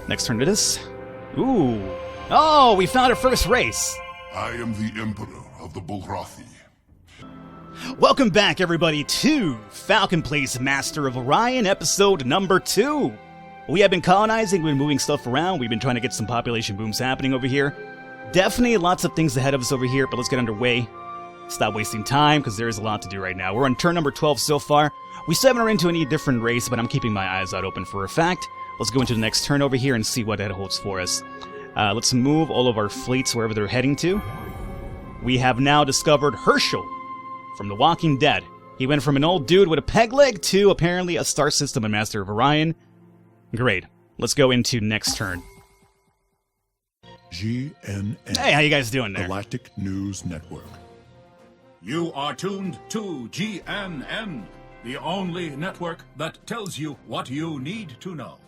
Next turn it is. Ooh. Oh, we found our first race. I am the Emperor of the Bulrathi. Welcome back, everybody, to Falcon Plays Master of Orion, episode number 2. We have been colonizing, we've been moving stuff around, we've been trying to get some population booms happening over here. Definitely lots of things ahead of us over here, but let's get underway. Stop wasting time, because there is a lot to do right now. We're on turn number 12 so far. We still haven't run into any different race, but I'm keeping my eyes out open for a fact. Let's go into the next turn over here and see what that holds for us. Let's move all of our fleets wherever they're heading to. We have now discovered Herschel from The Walking Dead. He went from an old dude with a peg leg to apparently a star system and Master of Orion. Great. Let's go into next turn. GNN. Hey, how you guys doing there? Galactic News Network. You are tuned to GNN, the only network that tells you what you need to know.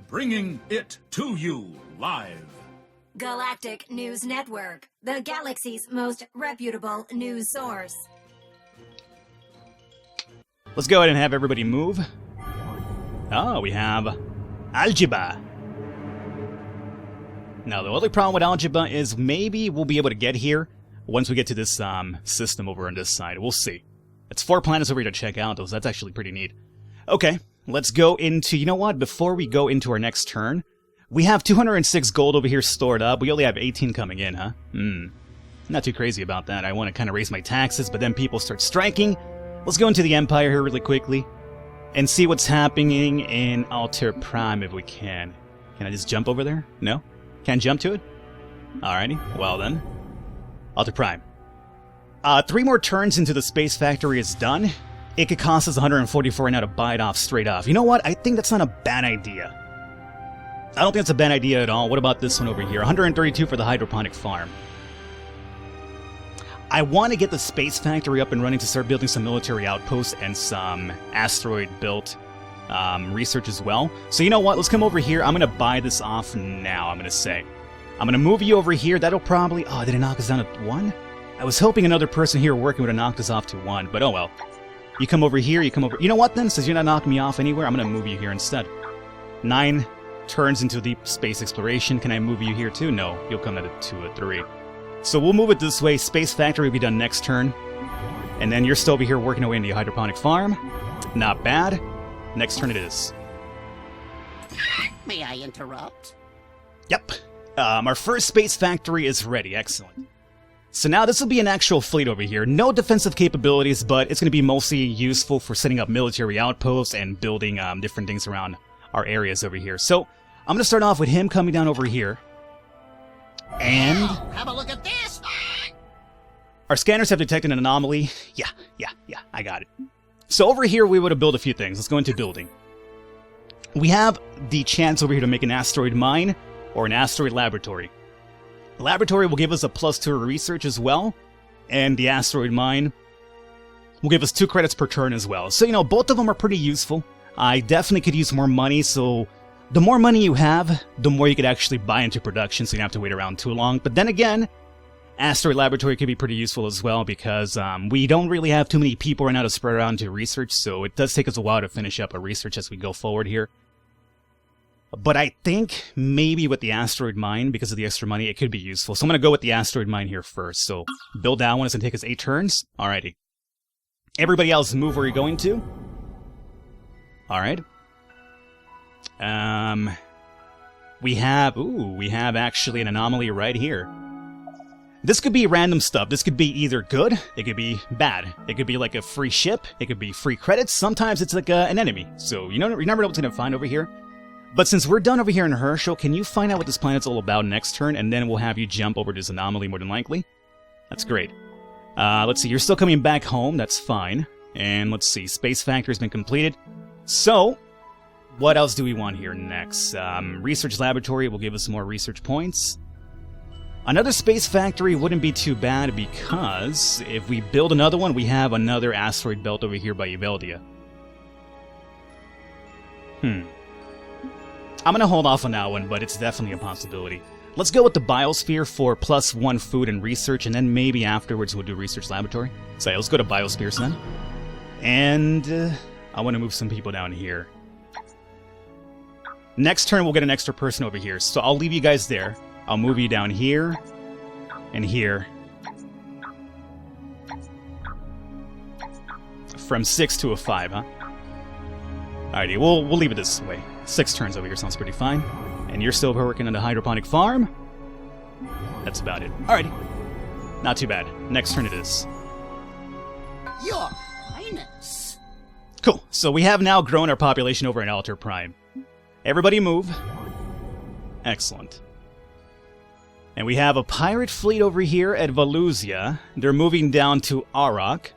Bringing it to you live. Galactic News Network, the galaxy's most reputable news source. Let's go ahead and have everybody move. Oh, we have algebra. Now, the only problem with algebra is maybe we'll be able to get here once we get to this system over on this side. We'll see. It's 4 planets over here to check out, though, so that's actually pretty neat. Okay, let's go into... You know what? Before we go into our next turn, we have 206 gold over here stored up. We only have 18 coming in, huh? Not too crazy about that. I want to kind of raise my taxes, but then people start striking. Let's go into the Empire here really quickly and see what's happening in Alter Prime if we can. Can I just jump over there? No? Can't jump to it? Alrighty, well then. Alter Prime. 3 more turns into the space factory is done. It could cost us 144 right now to buy it off straight off. You know what? I think that's not a bad idea. I don't think that's a bad idea at all. What about this one over here? 132 for the hydroponic farm. I want to get the space factory up and running to start building some military outposts and some asteroid-built research as well. So you know what? Let's come over here. I'm going to buy this off now, I'm going to say. I'm going to move you over here. That'll probably... Oh, did it knock us down to 1? I was hoping another person here working would have knocked us off to 1, but oh well. You come over here, you come over... You know what then? Since you're not knocking me off anywhere, I'm going to move you here instead. 9 turns into deep space exploration. Can I move you here too? No, you'll come at a 2 or 3. So we'll move it this way. Space factory will be done next turn. And then you're still over here working away in the hydroponic farm. Not bad. Next turn it is. May I interrupt? Yep. Our first space factory is ready. Excellent. So now this will be an actual fleet over here. No defensive capabilities, but it's going to be mostly useful for setting up military outposts and building different things around our areas over here. So I'm going to start off with him coming down over here. And... Oh, have a look at this! Our scanners have detected an anomaly. Yeah, I got it. So over here we would have built a few things. Let's go into building. We have the chance over here to make an asteroid mine or an asteroid laboratory. The laboratory will give us a +2 research as well, and the asteroid mine will give us 2 credits per turn as well. So, you know, both of them are pretty useful. I definitely could use more money, so the more money you have, the more you could actually buy into production, so you don't have to wait around too long. But then again, asteroid laboratory could be pretty useful as well, because we don't really have too many people right now to spread around to research, so it does take us a while to finish up a research as we go forward here. But I think maybe with the asteroid mine, because of the extra money, it could be useful. So I'm going to go with the asteroid mine here first. So build that one. It's going to take us 8 turns. Alrighty. Everybody else move where you're going to. Alright. We have actually an anomaly right here. This could be random stuff. This could be either good, it could be bad. It could be like a free ship, it could be free credits. Sometimes it's like an enemy. So you never know what's going to find over here. But since we're done over here in Herschel, can you find out what this planet's all about next turn, and then we'll have you jump over to this anomaly more than likely? That's great. Let's see, you're still coming back home, that's fine. And let's see, Space Factory's been completed. So, what else do we want here next? Research Laboratory will give us more research points. Another Space Factory wouldn't be too bad, because if we build another one, we have another asteroid belt over here by Eveldia. I'm going to hold off on that one, but it's definitely a possibility. Let's go with the Biosphere for +1 food and research, and then maybe afterwards we'll do Research Laboratory. So yeah, let's go to Biospheres then. And I want to move some people down here. Next turn, we'll get an extra person over here. So I'll leave you guys there. I'll move you down here and here. From 6 to a 5, huh? Alrighty, we'll leave it this way. 6 turns over here sounds pretty fine. And you're still working on the hydroponic farm? That's about it. Alrighty. Not too bad. Next turn it is. Your Highness. Cool. So we have now grown our population over in Alter Prime. Everybody move. Excellent. And we have a pirate fleet over here at Valusia. They're moving down to Arok.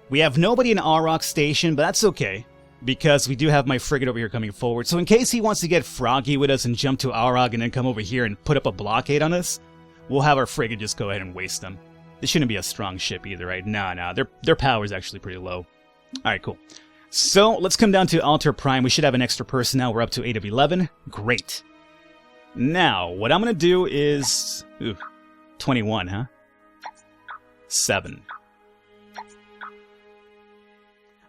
We have nobody in Arok Station, but that's okay, because we do have my frigate over here coming forward. So in case he wants to get froggy with us and jump to Arok and then come over here and put up a blockade on us, we'll have our frigate just go ahead and waste them. This shouldn't be a strong ship either, right? Nah, their power is actually pretty low. Alright, cool. So, let's come down to Alter Prime. We should have an extra person now. We're up to 8 of 11. Great. Now, what I'm going to do is... Ooh, 21, huh? 7.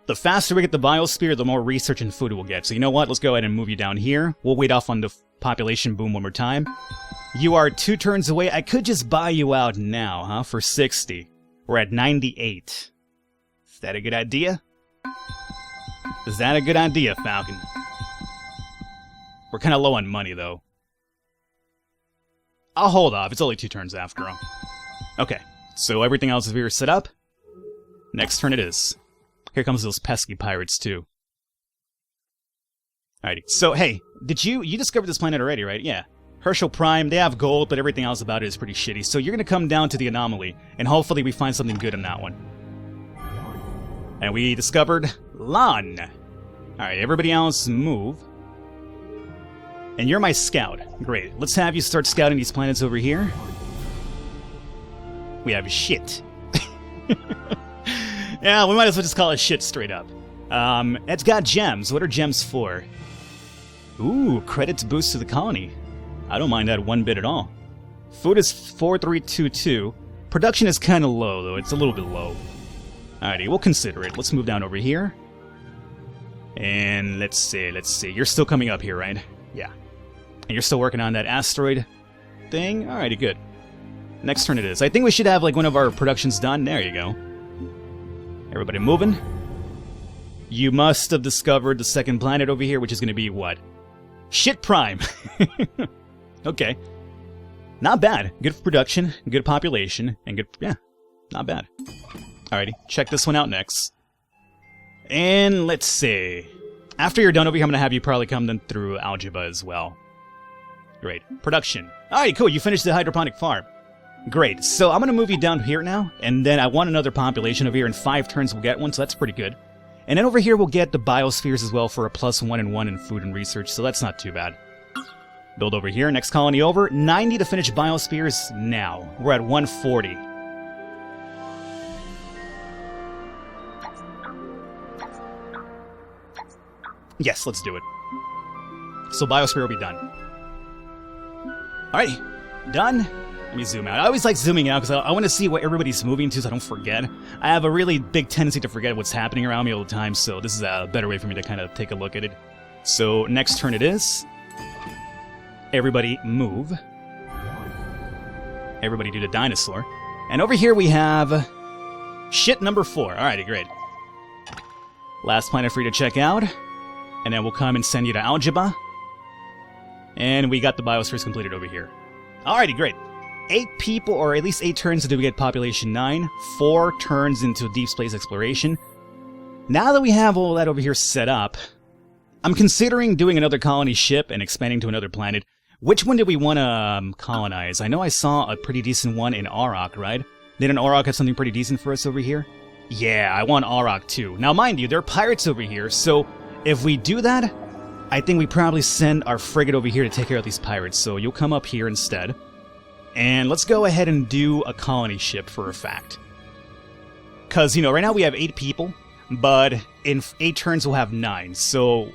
The faster we get the biosphere, the more research and food we'll get. So you know what? Let's go ahead and move you down here. We'll wait off on the population boom one more time. You are 2 turns away. I could just buy you out now, huh? For 60. We're at 98. Is that a good idea? Is that a good idea, Falcon? We're kind of low on money, though. I'll hold off. It's only 2 turns after all. Okay, so everything else is here set up. Next turn it is. Here comes those pesky pirates, too. Alrighty, so hey, you discovered this planet already, right? Yeah. Herschel Prime, they have gold, but everything else about it is pretty shitty. So you're gonna come down to the anomaly, and hopefully we find something good in that one. And we discovered Lan. Alright, everybody else move. And you're my scout. Great. Let's have you start scouting these planets over here. We have shit. Yeah, we might as well just call it shit straight up. It's got gems. What are gems for? Ooh, credits boost to the colony. I don't mind that one bit at all. Food is 4322. Production is kind of low, though. It's a little bit low. Alrighty, we'll consider it. Let's move down over here. And let's see. You're still coming up here, right? Yeah. And you're still working on that asteroid thing? Alrighty, good. Next turn it is. I think we should have, like, one of our productions done. There you go. Everybody moving. You must have discovered the second planet over here, which is going to be what? Shit Prime! Okay. Not bad. Good production, good population, and good... Yeah, not bad. Alrighty, check this one out next. And let's see. After you're done over here, I'm going to have you probably come then through algebra as well. Great. Production. Alright, cool. You finished the hydroponic farm. Great. So I'm going to move you down here now, and then I want another population over here. In 5 turns we'll get one, so that's pretty good. And then over here we'll get the biospheres as well for a +1 and 1 in food and research, so that's not too bad. Build over here. Next colony over. 90 to finish biospheres now. We're at 140. Yes, let's do it. So biosphere will be done. Alrighty. Done. Let me zoom out. I always like zooming out because I want to see what everybody's moving to so I don't forget. I have a really big tendency to forget what's happening around me all the time, so this is a better way for me to kind of take a look at it. So next turn it is. Everybody move. Everybody do the dinosaur. And over here we have shit number 4. Alrighty, great. Last planet for you to check out. And then we'll come and send you to Algebra. And we got the biospheres completed over here. Alrighty, great. 8 people, or at least 8 turns until we get population 9. 4 turns into deep space exploration. Now that we have all that over here set up, I'm considering doing another colony ship and expanding to another planet. Which one do we want to colonize? I know I saw a pretty decent one in Arok, right? Didn't Arok have something pretty decent for us over here? Yeah, I want Arok too. Now mind you, there are pirates over here, so if we do that, I think we probably send our frigate over here to take care of these pirates, so you'll come up here instead. And let's go ahead and do a colony ship for a fact. Because, you know, right now we have 8 people, but in 8 turns we'll have 9, so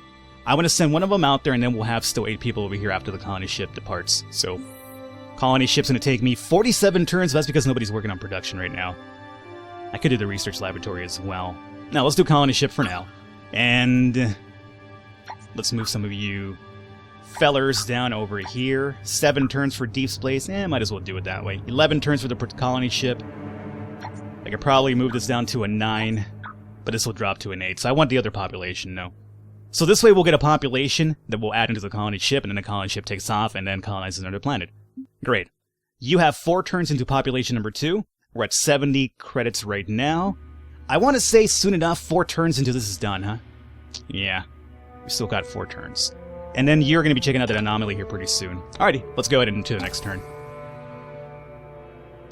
I want to send one of them out there, and then we'll have still 8 people over here after the colony ship departs. So, colony ship's going to take me 47 turns, but that's because nobody's working on production right now. I could do the research laboratory as well. Now, let's do colony ship for now. And let's move some of you fellers down over here. 7 turns for deep space. Might as well do it that way. 11 turns for the colony ship. I could probably move this down to a 9, but this will drop to an 8. So I want the other population, no. So this way we'll get a population that we'll add into the colony ship, and then the colony ship takes off and then colonizes another planet. Great. You have 4 turns into population number 2. We're at 70 credits right now. I want to say soon enough 4 turns into this is done, huh? Yeah. We still got 4 turns. And then you're going to be checking out that anomaly here pretty soon. Alrighty, let's go ahead and into the next turn.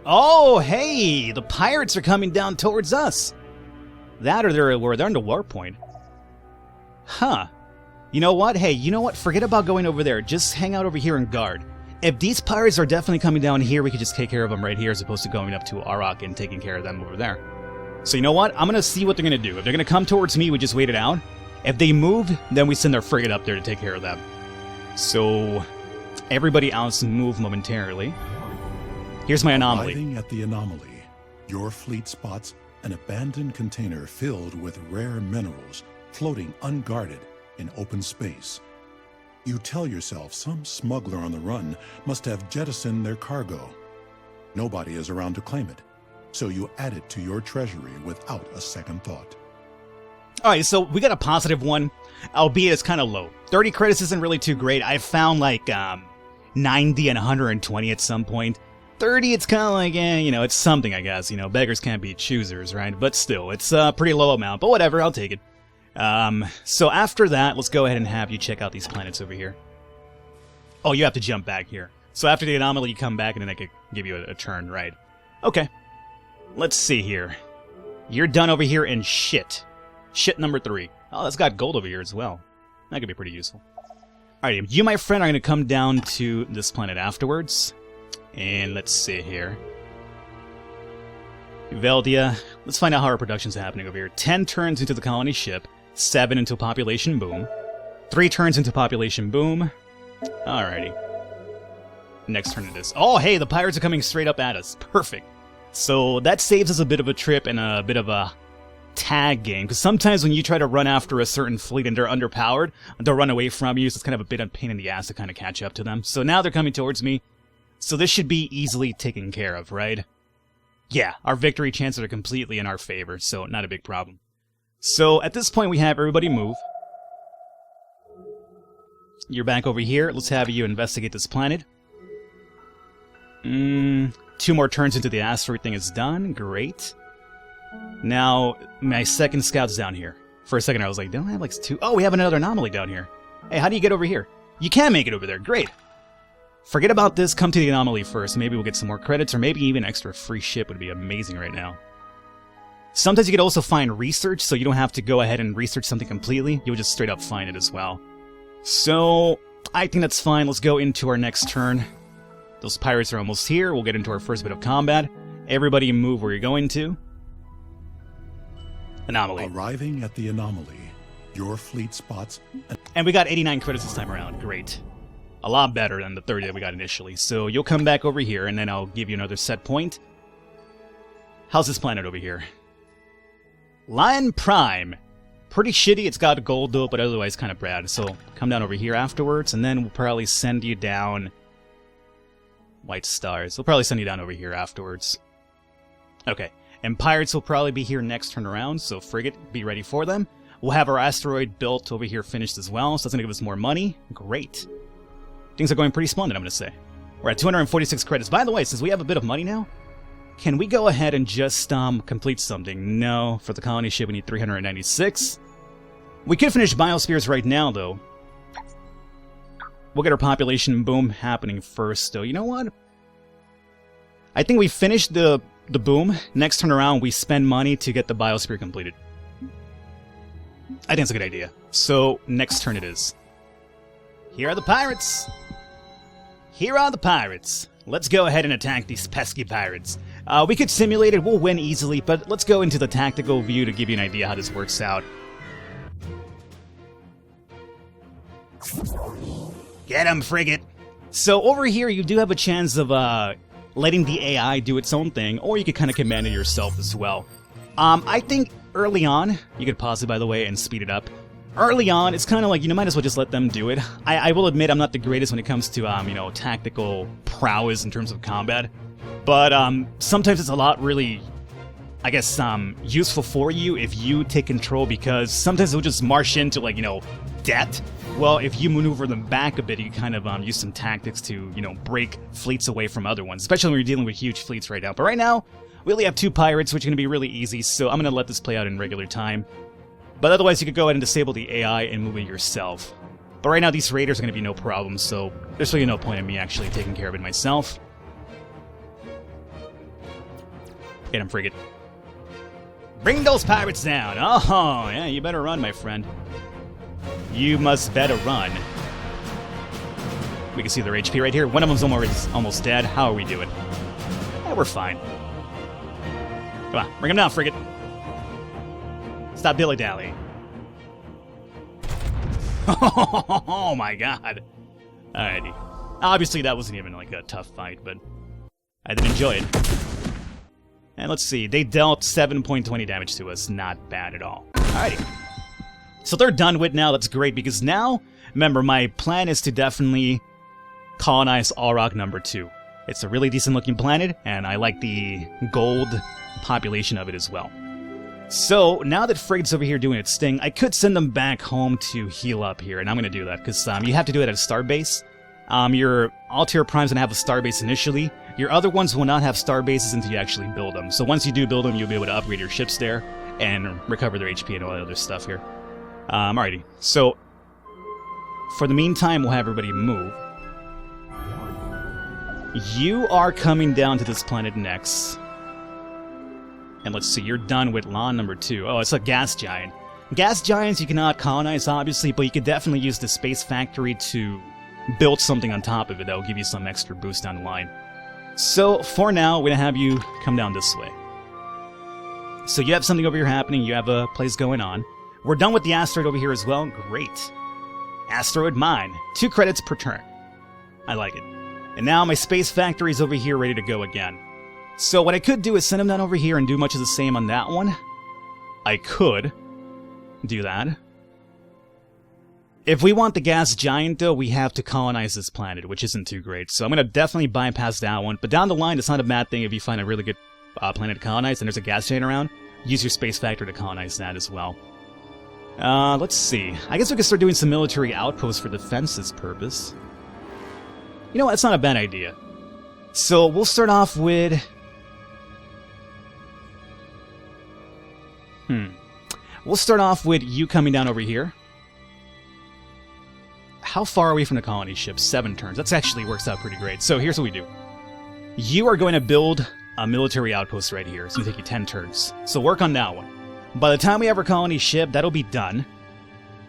Oh, hey! The pirates are coming down towards us! That or they're on the war point. Huh. You know what? Hey, you know what? Forget about going over there. Just hang out over here and guard. If these pirates are definitely coming down here, we could just take care of them right here as opposed to going up to Arok and taking care of them over there. So you know what? I'm going to see what they're going to do. If they're going to come towards me, we just wait it out. If they move, then we send our frigate up there to take care of them. So, everybody else move momentarily. Here's my anomaly. Arriving at the anomaly, your fleet spots an abandoned container filled with rare minerals floating unguarded in open space. You tell yourself some smuggler on the run must have jettisoned their cargo. Nobody is around to claim it, so you add it to your treasury without a second thought. Alright, so we got a positive one, albeit it's kind of low. 30 credits isn't really too great. I found like 90 and 120 at some point. 30, it's kind of like, it's something, I guess. Beggars can't be choosers, right? But still, it's a pretty low amount, but whatever, I'll take it. So after that, let's go ahead and have you check out these planets over here. Oh, you have to jump back here. So after the anomaly, you come back, and then I could give you a turn, right? Okay. Let's see here. You're done over here in shit. Shit number 3. Oh, that's got gold over here as well. That could be pretty useful. Alright, you, my friend, are going to come down to this planet afterwards. And let's see here. Veldia. Let's find out how our production's happening over here. 10 turns into the colony ship. 7 into population boom. 3 turns into population boom. Alrighty. Next turn it is. Oh, hey, the pirates are coming straight up at us. Perfect. So that saves us a bit of a trip and a bit of a tag game, because sometimes when you try to run after a certain fleet and they're underpowered, they'll run away from you, so it's kind of a bit of a pain in the ass to kind of catch up to them. So now they're coming towards me, so this should be easily taken care of, right? Yeah, our victory chances are completely in our favor, so not a big problem. So at this point we have everybody move. You're back over here. Let's have you investigate this planet. 2 more turns into the asteroid thing is done. Great. Now, my second scout's down here. For a second I was like, don't I have like 2? Oh, we have another anomaly down here. Hey, how do you get over here? You can make it over there. Great. Forget about this. Come to the anomaly first. Maybe we'll get some more credits, or maybe even extra free ship would be amazing right now. Sometimes you could also find research, so you don't have to go ahead and research something completely. You'll just straight up find it as well. So, I think that's fine. Let's go into our next turn. Those pirates are almost here. We'll get into our first bit of combat. Everybody move where you're going to. Anomaly. Arriving at the anomaly, your fleet spots... And we got 89 credits this time around. Great. A lot better than the 30 that we got initially. So you'll come back over here, and then I'll give you another set point. How's this planet over here? Lion Prime. Pretty shitty. It's got gold, though, but otherwise kind of bad. So come down over here afterwards, and then we'll probably send you down... White stars. We'll probably send you down over here afterwards. Okay. And pirates will probably be here next turn around, so frigate, be ready for them. We'll have our asteroid built over here finished as well, so that's going to give us more money. Great. Things are going pretty splendid, I'm going to say. We're at 246 credits. By the way, since we have a bit of money now, can we go ahead and just complete something? No. For the colony ship, we need 396. We could finish biospheres right now, though. We'll get our population boom happening first, though. You know what? I think we finished the boom. Next turn around, we spend money to get the biosphere completed. I think it's a good idea. So, next turn it is. Here are the pirates! Here are the pirates! Let's go ahead and attack these pesky pirates. We could simulate it, we'll win easily, but let's go into the tactical view to give you an idea how this works out. Get him, frigate! So over here, you do have a chance of letting the AI do its own thing, or you could kind of command it yourself as well. I think early on, you could pause it by the way and speed it up. early on, it's kind of like, you might as well just let them do it. I will admit I'm not the greatest when it comes to, tactical prowess in terms of combat. But sometimes it's a lot really, I guess, useful for you if you take control, because sometimes they'll just march into, like, death. Well, if you maneuver them back a bit, you kind of use some tactics to, break fleets away from other ones, especially when you're dealing with huge fleets right now. But right now, we only have 2 pirates, which are going to be really easy, so I'm going to let this play out in regular time. But otherwise, you could go ahead and disable the AI and move it yourself. But right now, these raiders are going to be no problem, so there's really no point in me actually taking care of it myself. Get him, frigate. Bring those pirates down! Oh, yeah, you better run, my friend. You must better run. We can see their HP right here. One of them's almost dead. How are we doing? Yeah, we're fine. Come on, bring him down, frigate. Stop dilly-dallying. Oh my god. Alrighty. Obviously that wasn't even like a tough fight, but I did enjoy it. And let's see, they dealt 7.20 damage to us. Not bad at all. Alrighty. So they're done with now, that's great, because now, remember, my plan is to definitely colonize Auroch number 2. It's a really decent looking planet, and I like the gold population of it as well. So, now that Frigate's over here doing its thing, I could send them back home to heal up here, and I'm going to do that, because you have to do it at a starbase. Your Altair Prime's going to have a starbase initially. Your other ones will not have starbases until you actually build them. So once you do build them, you'll be able to upgrade your ships there, and recover their HP and all that other stuff here. Alrighty, so, for the meantime, we'll have everybody move. You are coming down to this planet next. And let's see, you're done with law number 2. Oh, it's a gas giant. Gas giants you cannot colonize, obviously, but you could definitely use the space factory to build something on top of it that will give you some extra boost down the line. So, for now, we're going to have you come down this way. So you have something over here happening, you have a place going on. We're done with the asteroid over here as well. Great. Asteroid mine. 2 credits per turn. I like it. And now my space factory is over here ready to go again. So what I could do is send them down over here and do much of the same on that one. I could do that. If we want the gas giant, though, we have to colonize this planet, which isn't too great. So I'm going to definitely bypass that one. But down the line, it's not a bad thing if you find a really good planet to colonize and there's a gas giant around. Use your space factory to colonize that as well. Let's see. I guess we could start doing some military outposts for defenses purpose. You know what? That's not a bad idea. So we'll start off with... We'll start off with you coming down over here. How far are we from the colony ship? 7 turns. That actually works out pretty great. So here's what we do. You are going to build a military outpost right here. It's going to take you 10 turns. So work on that one. By the time we have our colony ship, that'll be done.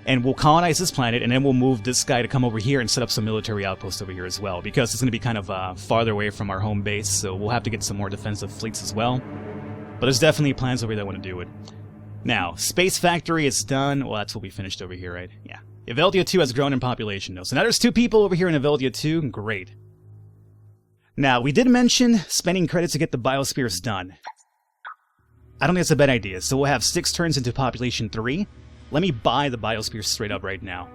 And we'll colonize this planet, and then we'll move this guy to come over here and set up some military outposts over here as well. Because it's going to be kind of farther away from our home base, so we'll have to get some more defensive fleets as well. But there's definitely plans over there that want to do it. Now, Space Factory is done. Well, that's what we finished over here, right? Yeah. Eveldia 2 has grown in population, though. So now there's 2 people over here in Eveldia 2. Great. Now, we did mention spending credits to get the biospheres done. I don't think that's a bad idea. So we'll have 6 turns into population 3. Let me buy the biosphere straight up right now.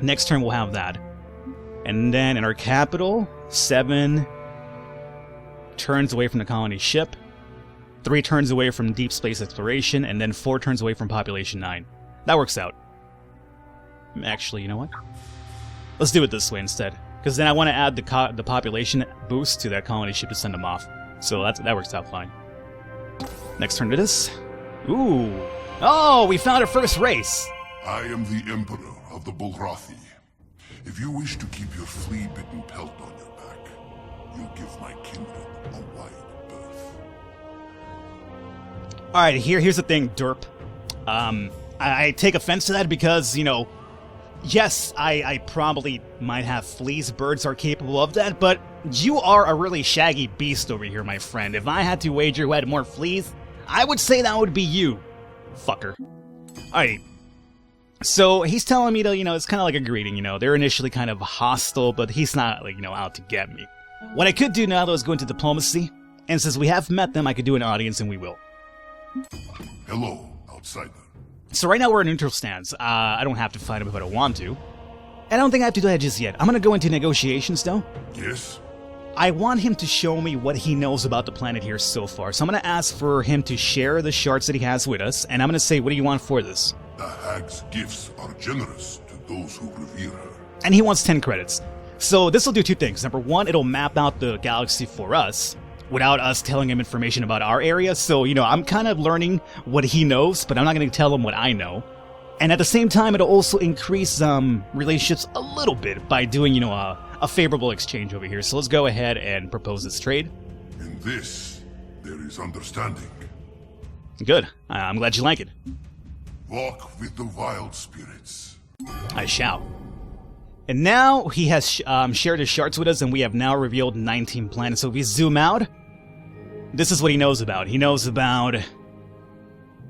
Next turn we'll have that. And then in our capital, 7 turns away from the colony ship. 3 turns away from deep space exploration, and then 4 turns away from population 9. That works out. Actually, you know what? Let's do it this way instead. Because then I want to add the population boost to that colony ship to send them off. So that works out fine. Next turn to this. Ooh. Oh, we found our first race! I am the Emperor of the Bulrathi. If you wish to keep your flea-bitten pelt on your back, you'll give my kingdom a wide berth. Alright, here's the thing, derp. I take offense to that because, you know, yes, I probably might have fleas. Birds are capable of that, but you are a really shaggy beast over here, my friend. If I had to wager who had more fleas, I would say that would be you, fucker. Alright. So, he's telling me to, you know, it's kind of like a greeting, you know. They're initially kind of hostile, but he's not, like, you know, out to get me. What I could do now, though, is go into diplomacy. And since we have met them, I could do an audience, and we will. Hello, outsider. So right now we're in neutral stance. I don't have to fight him if I don't want to. And I don't think I have to do that just yet. I'm going to go into negotiations, though. Yes? I want him to show me what he knows about the planet here so far. So I'm going to ask for him to share the shards that he has with us. And I'm going to say, what do you want for this? The hag's gifts are generous to those who revere her. And he wants 10 credits. So this will do two things. Number one, it'll map out the galaxy for us without us telling him information about our area. So, I'm kind of learning what he knows, but I'm not going to tell him what I know. And at the same time, it'll also increase relationships a little bit by doing, a favorable exchange over here. So let's go ahead and propose this trade. In this, there is understanding. Good. I'm glad you like it. Walk with the wild spirits. I shall. And now he has shared his shards with us, and we have now revealed 19 planets. So if we zoom out, this is what he knows about. He knows about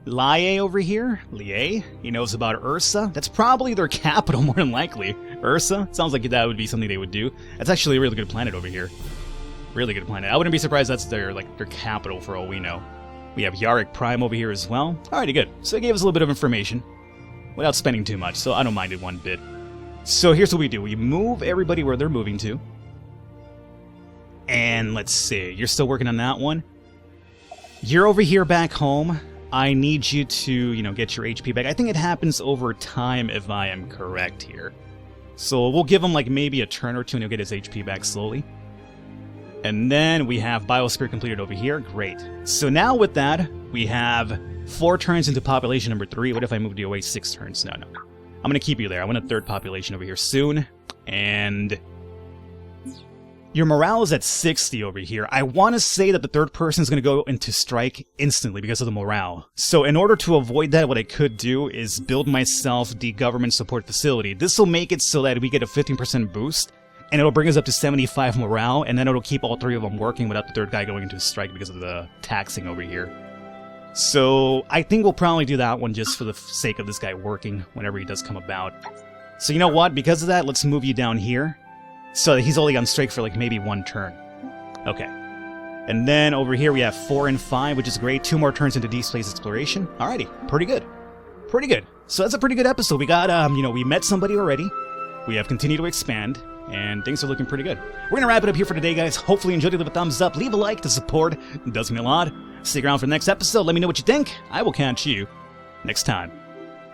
Lie over here. Lie. He knows about Ursa. That's probably their capital, more than likely. Ursa. Sounds like that would be something they would do. That's actually a really good planet over here. Really good planet. I wouldn't be surprised that's their capital for all we know. We have Yarick Prime over here as well. Alrighty, good. So it gave us a little bit of information without spending too much, so I don't mind it one bit. So here's what we do. We move everybody where they're moving to. And let's see. You're still working on that one. You're over here back home. I need you to, get your HP back. I think it happens over time if I am correct here. So we'll give him maybe a turn or two and he'll get his HP back slowly. And then we have Biosphere completed over here. Great. So now with that, we have 4 turns into population number 3. What if I moved you away 6 turns? No. I'm going to keep you there. I want a 3rd population over here soon. And your morale is at 60 over here. I want to say that the 3rd person is going to go into strike instantly because of the morale. So in order to avoid that, what I could do is build myself the government support facility. This will make it so that we get a 15% boost. And it'll bring us up to 75 morale, and then it'll keep all 3 of them working without the 3rd guy going into a strike because of the taxing over here. So I think we'll probably do that one just for the sake of this guy working whenever he does come about. So you know what? Because of that, let's move you down here. So that he's only on strike for maybe 1 turn. Okay. And then over here we have 4 and 5, which is great. 2 more turns into deep space exploration. Alrighty. Pretty good. Pretty good. So that's a pretty good episode. We got, we met somebody already. We have continued to expand. And things are looking pretty good. We're going to wrap it up here for today, guys. Hopefully you enjoyed it. Leave a thumbs up. Leave a like to support. It does mean a lot. Stick around for the next episode. Let me know what you think. I will catch you next time.